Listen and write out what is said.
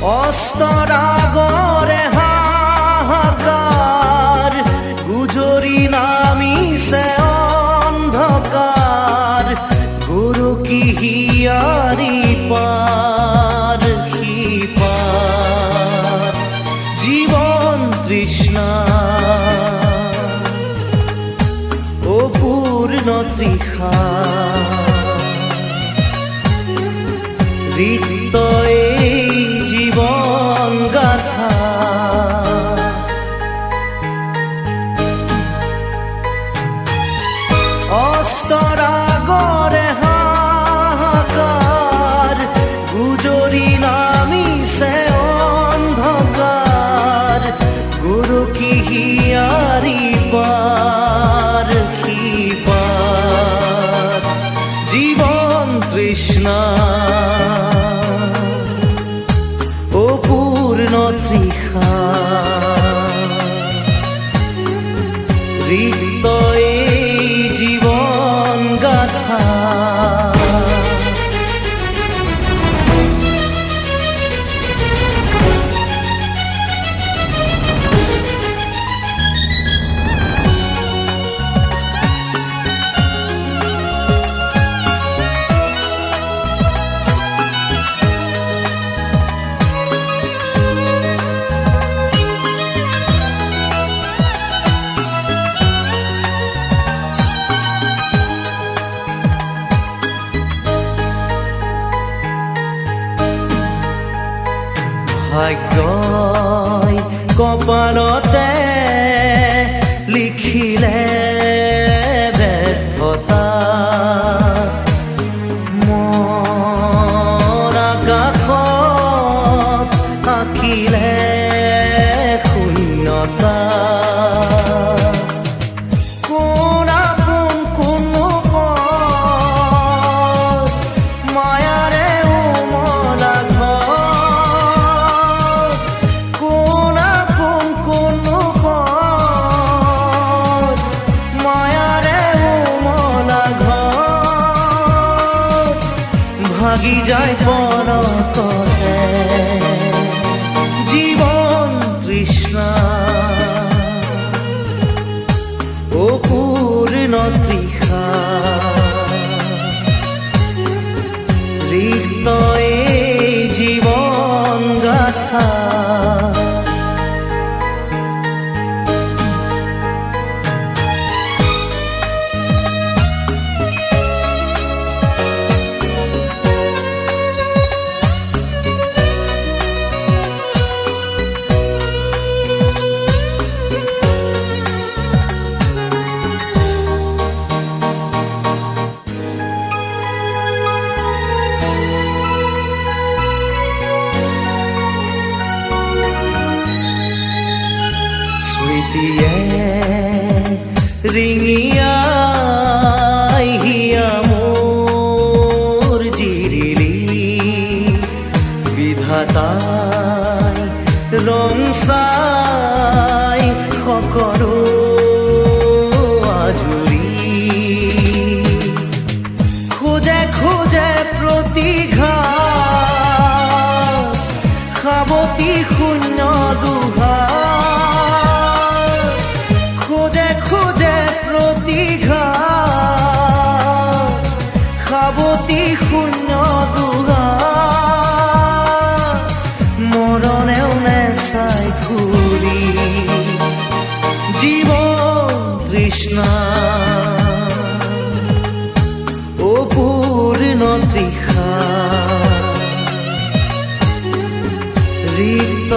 অস্তৰ আগৰে হাহাকাৰ, গুজৰি নামিছে অন্ধকাৰ, গুৰু কি হিয়াৰি পাৰ সিপাৰ, জীৱন তৃষ্ণা অপূৰ্ণ তৃষা, ৰিক্ত এই জীৱন গাথা। অস্তৰ আগৰে হাহাকাৰ, গুজৰি নামিছে অন্ধকাৰ, গুৰু কি হিয়াৰি পাৰ সিপাৰ, জীৱন তৃষ্ণা অপূৰ্ণ তৃষা, ৰিক্ত এই জীৱন গাথা। ভাগ্যই কপালতে লিখিলে ব্যৰ্থতা, মোৰ আকাশত আঁকিলে শূন্যতা। ভাগি যায় পলকতে জীৱন তৃষ্ণা অপূৰ্ণ তৃষা, ৰিক্ত এই জীৱন গাথা। ৰিঙিয়াই হিয়া মোৰ জিৰিলি, বিধাতাই ৰং চাই সকলো আজুৰি, খোজে খোজে প্ৰতিঘাত, সাৱতি শূন্য দুহা, খোজে খোজে প্ৰতিঘাত, সাৱতি শূন্য দুহা, মৰণেও নেচাই ঘূৰি, জীৱন তৃষ্ণা অপূৰ্ণ তৃষা, ৰিক্ত